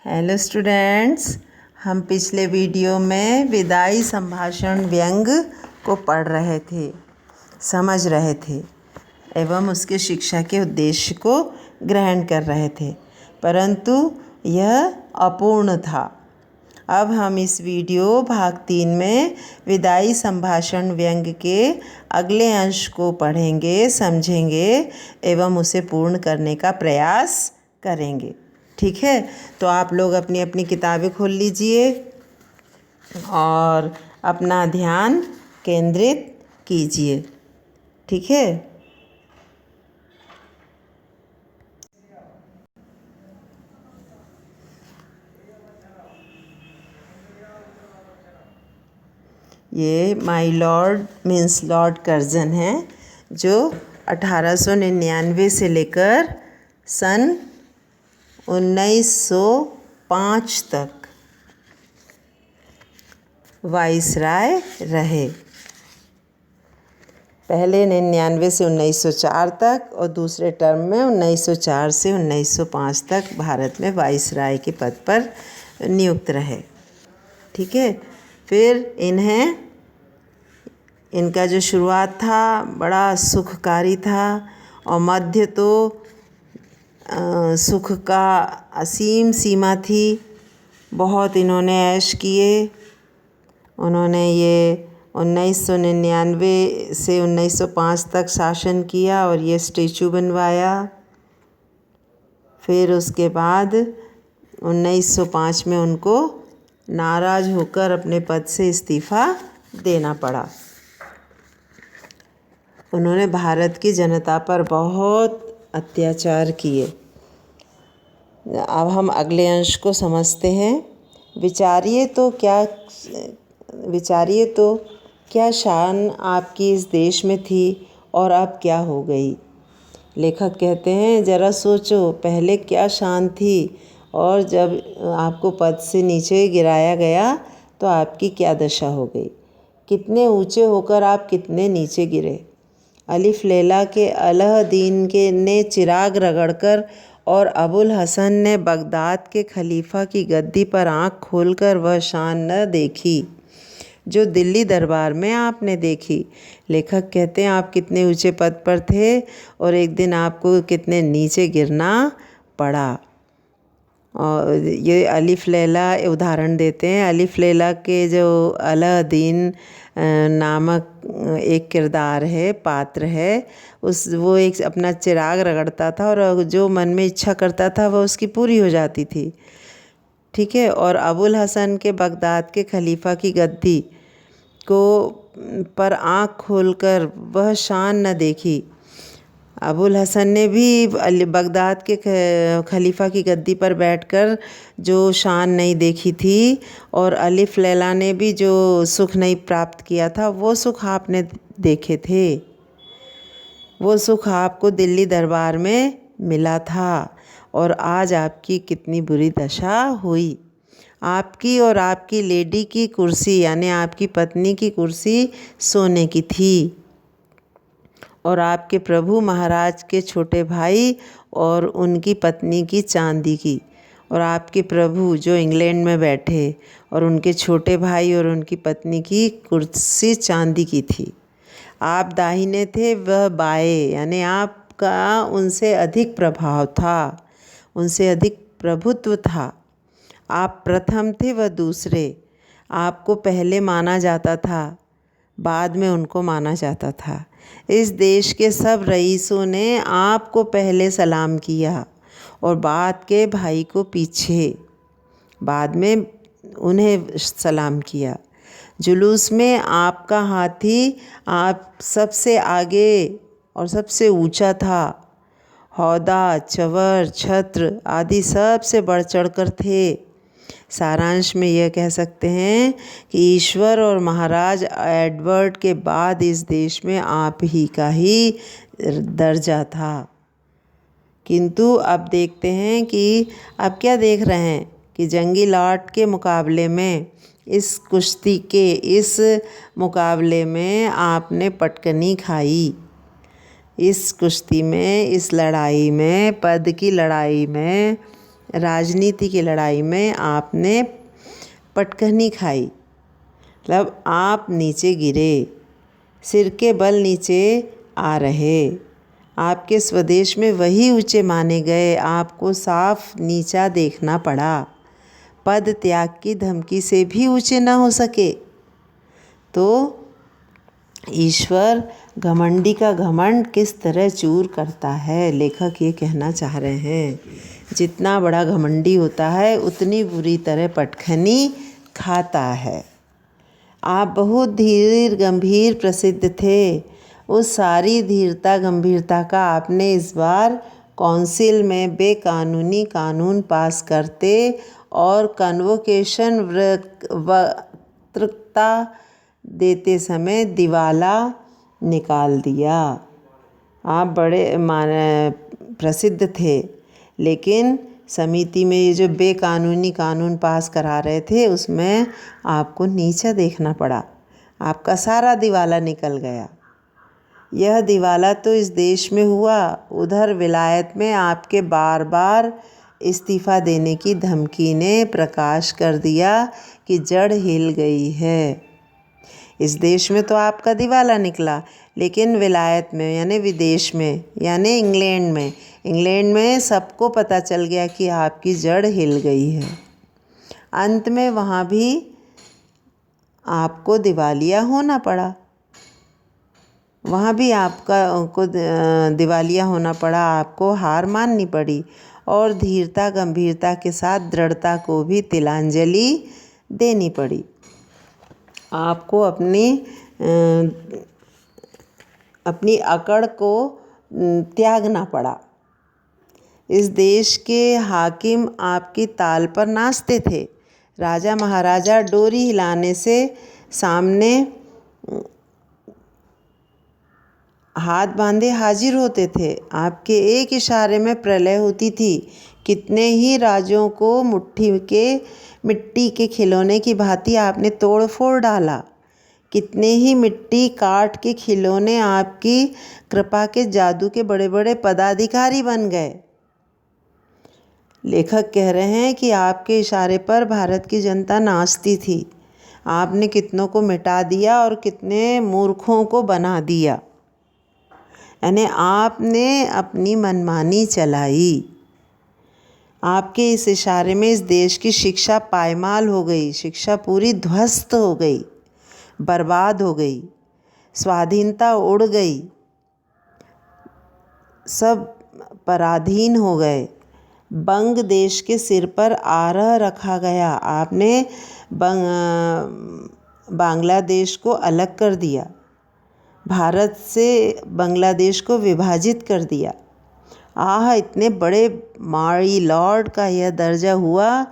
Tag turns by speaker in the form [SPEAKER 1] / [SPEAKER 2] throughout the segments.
[SPEAKER 1] Hello students, हम पिछले video में विदाई संभाषण व्यंग को पढ़ रहे थे, समझ रहे थे एवं उसके शिक्षा के उद्देश्य को ग्रहण कर रहे थे, परंतु यह अपूर्ण था। अब हम इस वीडियो भाग 3 में विदाई संभाषण व्यंग के अगले अंश को पढ़ेंगे, समझेंगे एवं उसे पूर्ण करने का प्रयास करेंगे। ठीक है, तो आप लोग अपनी अपनी किताबें खोल लीजिए और अपना ध्यान केंद्रित कीजिए। ठीक है, ये my Lord means Lord Curzon है, जो 1899 से लेकर सन 1905 तक वाइसराय रहे। पहले 99 से 1904 तक और दूसरे टर्म में 1904 से 1905 तक भारत में वाइसराय के पद पर नियुक्त रहे। ठीक है, फिर इनका जो शुरुआत था बड़ा सुखकारी था और मध्य तो सुख का असीम सीमा थी। बहुत इन्होंने ऐश किए। उन्होंने ये 1999 से 1905 तक शासन किया और ये स्टैचू बनवाया। फिर उसके बाद 1905 में उनको नाराज़ होकर अपने पद से इस्तीफ़ा देना पड़ा। उन्होंने भारत की जनता पर बहुत अत्याचार किए। अब हम अगले अंश को समझते हैं। विचारिए तो क्या शान आपकी इस देश में थी और अब क्या हो गई। लेखक कहते हैं, ज़रा सोचो पहले क्या शान थी और जब आपको पद से नीचे गिराया गया तो आपकी क्या दशा हो गई। कितने ऊंचे होकर आप कितने नीचे गिरे। अलिफ लैला के अलाउद्दीन ने चिराग रगड़कर और अबुल हसन ने बगदाद के खलीफा की गद्दी पर आँख खोलकर वह शान न देखी जो दिल्ली दरबार में आपने देखी। लेखक कहते हैं, आप कितने ऊंचे पद पर थे और एक दिन आपको कितने नीचे गिरना पड़ा। और ये अलिफ लैला उदाहरण देते हैं। अलिफ लैला के जो अलाउद्दीन नामक एक किरदार है, पात्र है, वो एक अपना चिराग रगड़ता था और जो मन में इच्छा करता था वह उसकी पूरी हो जाती थी। ठीक है, और अबुल हसन के बगदाद के खलीफा की गद्दी को पर आँख खोलकर वह शान न देखी। अबुल हसन ने भी बगदाद के खलीफा की गद्दी पर बैठकर जो शान नहीं देखी थी और अलिफ लैला ने भी जो सुख नहीं प्राप्त किया था वो सुख आपने देखे थे। वो सुख आपको दिल्ली दरबार में मिला था और आज आपकी कितनी बुरी दशा हुई। आपकी और आपकी लेडी की कुर्सी यानी आपकी पत्नी की कुर्सी सोने की थी और आपके प्रभु महाराज के छोटे भाई और उनकी पत्नी की चांदी की, और आपके प्रभु जो इंग्लैंड में बैठे और उनके छोटे भाई और उनकी पत्नी की कुर्सी चांदी की थी। आप दाहिने थे, वह बाएं, यानी आपका उनसे अधिक प्रभाव था, उनसे अधिक प्रभुत्व था। आप प्रथम थे, वह दूसरे। आपको पहले माना जाता था, बाद में उनको माना जाता था। इस देश के सब रईसों ने आपको पहले सलाम किया और बाद के भाई को पीछे, बाद में उन्हें सलाम किया। जुलूस में आपका हाथी आप सबसे आगे और सबसे ऊंचा था। हौदा, चवर, छत्र आदि सबसे बढ़ चढ़कर थे। सारांश में यह कह सकते हैं कि ईश्वर और महाराज एडवर्ड के बाद इस देश में आप ही का ही दर्जा था। किंतु अब देखते हैं कि अब क्या देख रहे हैं कि जंगी लॉर्ड के मुकाबले में, इस कुश्ती के इस मुकाबले में आपने पटकनी खाई। इस कुश्ती में, इस लड़ाई में, पद की लड़ाई में राजनीति की लड़ाई में आपने पटकनी खाई, मतलब आप नीचे गिरे, सिर के बल नीचे आ रहे। आपके स्वदेश में वही ऊंचे माने गए, आपको साफ नीचा देखना पड़ा। पद त्याग की धमकी से भी ऊंचे न हो सके। तो ईश्वर घमंडी का घमंड किस तरह चूर करता है, लेखक ये कहना चाह रहे हैं। जितना बड़ा घमंडी होता है उतनी बुरी तरह पटखनी खाता है। आप बहुत धीर गंभीर प्रसिद्ध थे। उस सारी धीरता गंभीरता का आपने इस बार काउंसिल में बेकानूनी कानून पास करते और कन्वोकेशन वक्तृता देते समय दिवाला निकाल दिया। आप बड़े प्रसिद्ध थे, लेकिन समिति में ये जो बेकानूनी कानून पास करा रहे थे उसमें आपको नीचा देखना पड़ा। आपका सारा दिवाला निकल गया। यह दिवाला तो इस देश में हुआ, उधर विलायत में आपके बार बार इस्तीफ़ा देने की धमकी ने प्रकाश कर दिया कि जड़ हिल गई है। इस देश में तो आपका दिवाला निकला, लेकिन विलायत में यानी विदेश में यानी इंग्लैंड में सबको पता चल गया कि आपकी जड़ हिल गई है। अंत में वहाँ भी आपको दिवालिया होना पड़ा। वहाँ भी आपको दिवालिया होना पड़ा, आपको हार माननी पड़ी और धीरता गंभीरता के साथ दृढ़ता को भी तिलांजलि देनी पड़ी। आपको अपनी अकड़ को त्यागना पड़ा। इस देश के हाकिम आपकी ताल पर नाचते थे। राजा महाराजा डोरी हिलाने से सामने हाथ बांधे हाजिर होते थे। आपके एक इशारे में प्रलय होती थी। कितने ही राजों को मिट्टी के खिलौने की भांति आपने तोड़ फोड़ डाला। कितने ही मिट्टी काट के खिलौने आपकी कृपा के जादू के बड़े बड़े पदाधिकारी बन गए। लेखक कह रहे हैं कि आपके इशारे पर भारत की जनता नाचती थी। आपने कितनों को मिटा दिया और कितने मूर्खों को बना दिया। यानी आपने अपनी मनमानी चलाई। आपके इस इशारे में इस देश की शिक्षा पायमाल हो गई, शिक्षा पूरी ध्वस्त हो गई, बर्बाद हो गई, स्वाधीनता उड़ गई, सब पराधीन हो गए। बंग देश के सिर पर आरह रखा गया। आपने बांग्लादेश को अलग कर दिया, भारत से बांग्लादेश को विभाजित कर दिया। इतने बड़े माई लॉर्ड का यह दर्जा हुआ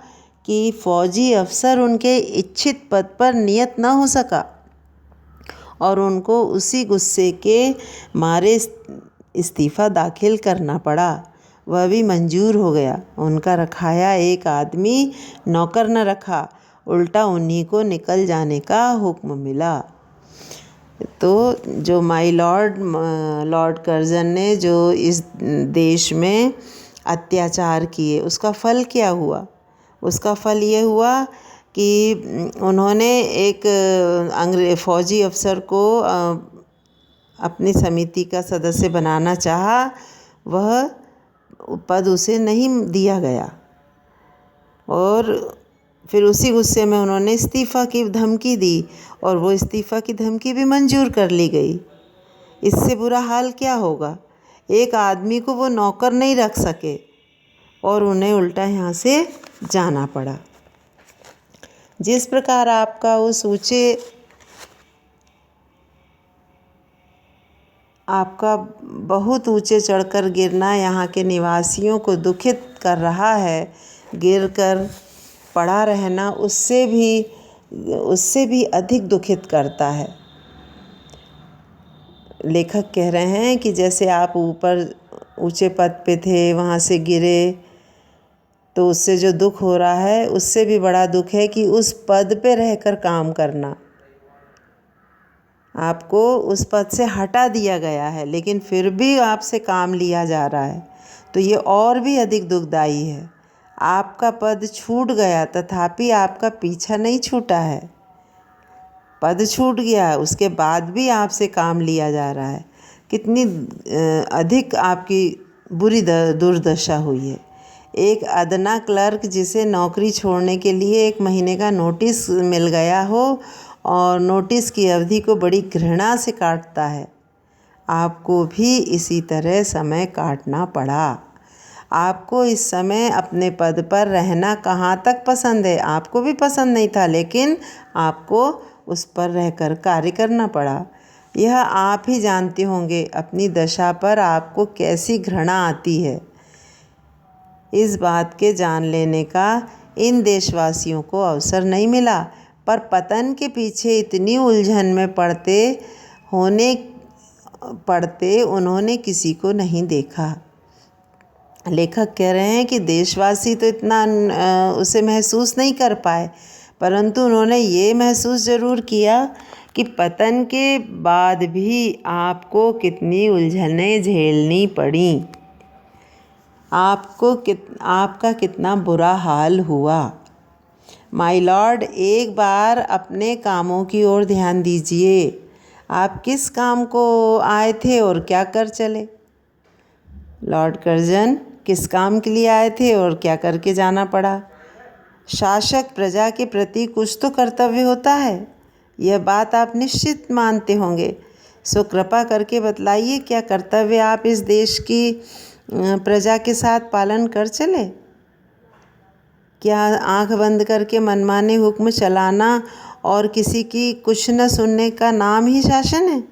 [SPEAKER 1] कि फौजी अफसर उनके इच्छित पद पर नियत न हो सका और उनको उसी गुस्से के मारे इस्तीफ़ा दाखिल करना पड़ा। वह भी मंजूर हो गया। उनका रखाया एक आदमी नौकर न रखा, उल्टा उन्हीं को निकल जाने का हुक्म मिला। तो जो माई लॉर्ड कर्जन ने जो इस देश में अत्याचार किए, उसका फल क्या हुआ? उसका फल ये हुआ कि उन्होंने एक फौजी अफसर को अपनी समिति का सदस्य बनाना चाहा, वह पद उसे नहीं दिया गया और फिर उसी गुस्से में उन्होंने इस्तीफ़ा की धमकी दी और वो इस्तीफ़ा की धमकी भी मंजूर कर ली गई। इससे बुरा हाल क्या होगा? एक आदमी को वो नौकर नहीं रख सके और उन्हें उल्टा यहाँ से जाना पड़ा। जिस प्रकार आपका बहुत ऊंचे चढ़कर गिरना यहाँ के निवासियों को दुखित कर रहा है, गिरकर पड़ा रहना उससे भी अधिक दुखित करता है। लेखक कह रहे हैं कि जैसे आप ऊपर ऊंचे पद पे थे, वहाँ से गिरे, तो उससे जो दुख हो रहा है उससे भी बड़ा दुख है कि उस पद पे रहकर काम करना। आपको उस पद से हटा दिया गया है, लेकिन फिर भी आपसे काम लिया जा रहा है, तो ये और भी अधिक दुखदाई है। आपका पद छूट गया तथापि आपका पीछा नहीं छूटा है। पद छूट गया, उसके बाद भी आपसे काम लिया जा रहा है। कितनी अधिक आपकी बुरी दुर्दशा हुई है। एक अदना क्लर्क जिसे नौकरी छोड़ने के लिए 1 महीने का नोटिस मिल गया हो और नोटिस की अवधि को बड़ी घृणा से काटता है, आपको भी इसी तरह समय काटना पड़ा। आपको इस समय अपने पद पर रहना कहाँ तक पसंद है? आपको भी पसंद नहीं था, लेकिन आपको उस पर रहकर कार्य करना पड़ा। यह आप ही जानते होंगे अपनी दशा पर आपको कैसी घृणा आती है। इस बात के जान लेने का इन देशवासियों को अवसर नहीं मिला, पर पतन के पीछे इतनी उलझन में पड़ते उन्होंने किसी को नहीं देखा। लेखक कह रहे हैं कि देशवासी तो इतना उसे महसूस नहीं कर पाए, परंतु उन्होंने ये महसूस ज़रूर किया कि पतन के बाद भी आपको कितनी उलझनें झेलनी पड़ी, आपका कितना बुरा हाल हुआ। माय लॉर्ड, एक बार अपने कामों की ओर ध्यान दीजिए। आप किस काम को आए थे और क्या कर चले? लॉर्ड कर्जन, किस काम के लिए आए थे और क्या करके जाना पड़ा? शासक प्रजा के प्रति कुछ तो कर्तव्य होता है, यह बात आप निश्चित मानते होंगे। सो कृपा करके बतलाइए, क्या कर्तव्य आप इस देश की प्रजा के साथ पालन कर चले? क्या आंख बंद करके मनमाने हुक्म चलाना और किसी की कुछ न सुनने का नाम ही शासन है?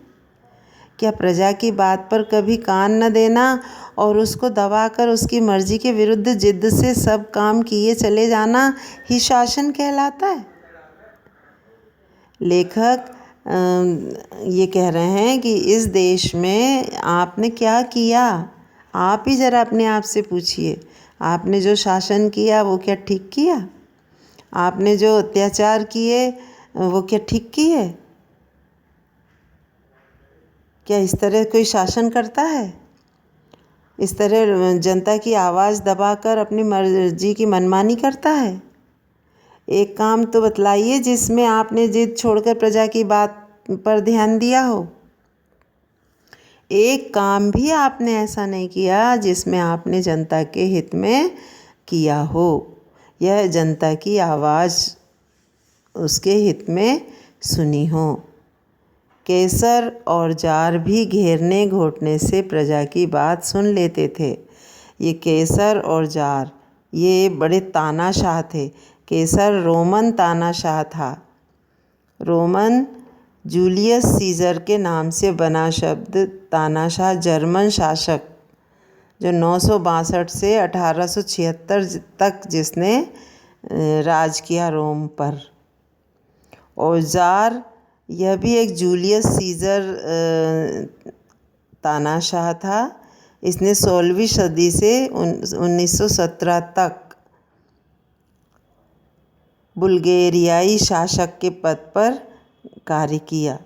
[SPEAKER 1] क्या प्रजा की बात पर कभी कान न देना और उसको दबाकर उसकी मर्जी के विरुद्ध जिद से सब काम किए चले जाना ही शासन कहलाता है? लेखक ये कह रहे हैं कि इस देश में आपने क्या किया? आप ही ज़रा अपने आप से पूछिए, आपने जो शासन किया वो क्या ठीक किया? आपने जो अत्याचार किए वो क्या ठीक किए? क्या इस तरह कोई शासन करता है? इस तरह जनता की आवाज़ दबाकर अपनी मर्जी की मनमानी करता है? एक काम तो बतलाइए जिसमें आपने जिद छोड़कर प्रजा की बात पर ध्यान दिया हो। एक काम भी आपने ऐसा नहीं किया जिसमें आपने जनता के हित में किया हो, यह जनता की आवाज़ उसके हित में सुनी हो। केसर और जार भी घेरने घोटने से प्रजा की बात सुन लेते थे। ये केसर और जार ये बड़े तानाशाह थे। केसर रोमन तानाशाह था। रोमन जूलियस सीजर के नाम से बना शब्द तानाशाह जर्मन शासक जो 962 से 1876 तक जिसने राज किया रोम पर। और जार यह भी एक जूलियस सीजर तानाशाह था। इसने 16वीं सदी से 1917 तक बुल्गेरियाई शासक के पद पर कार्य किया।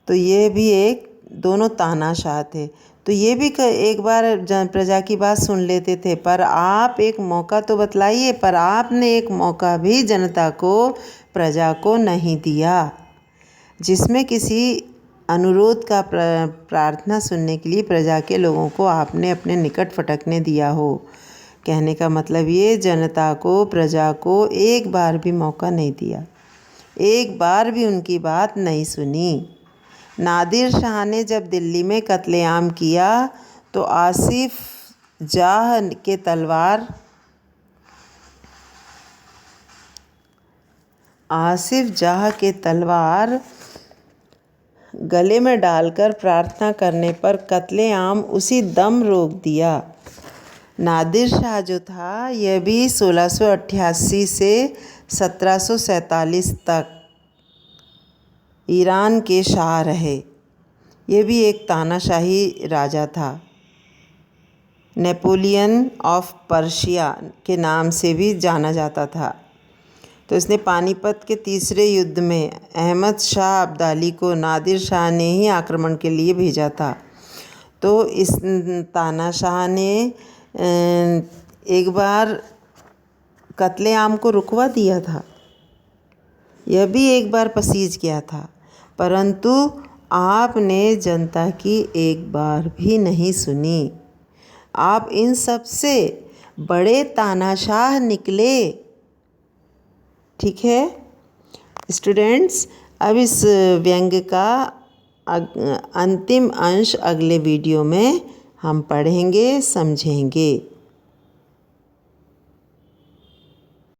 [SPEAKER 1] तो ये भी दोनों तानाशाह थे। तो ये भी एक बार प्रजा की बात सुन लेते थे, पर आप एक मौका तो बतलाइए। पर आपने एक मौका भी जनता को, प्रजा को नहीं दिया, जिसमें किसी अनुरोध का प्रार्थना सुनने के लिए प्रजा के लोगों को आपने अपने निकट फटकने दिया हो। कहने का मतलब ये, जनता को, प्रजा को एक बार भी मौका नहीं दिया, एक बार भी उनकी बात नहीं सुनी। नादिर शाह ने जब दिल्ली में कत्लेआम किया तो आसिफ जाह के तलवार गले में डालकर प्रार्थना करने पर कत्लेआम उसी दम रोक दिया। नादिर शाह जो था यह भी 1688 से 1747 तक ईरान के शाह रहे। यह भी एक तानाशाही राजा था। नेपोलियन ऑफ पर्शिया के नाम से भी जाना जाता था। तो इसने पानीपत के तीसरे युद्ध में अहमद शाह अब्दाली को नादिर शाह ने ही आक्रमण के लिए भेजा था। तो इस तानाशाह ने एक बार कत्लेआम को रुकवा दिया था, यह भी एक बार पसीज गया था, परंतु आपने जनता की एक बार भी नहीं सुनी। आप इन सब से बड़े तानाशाह निकले। ठीक है स्टूडेंट्स, अब इस व्यंग्य का अंतिम अंश अगले वीडियो में हम पढ़ेंगे, समझेंगे।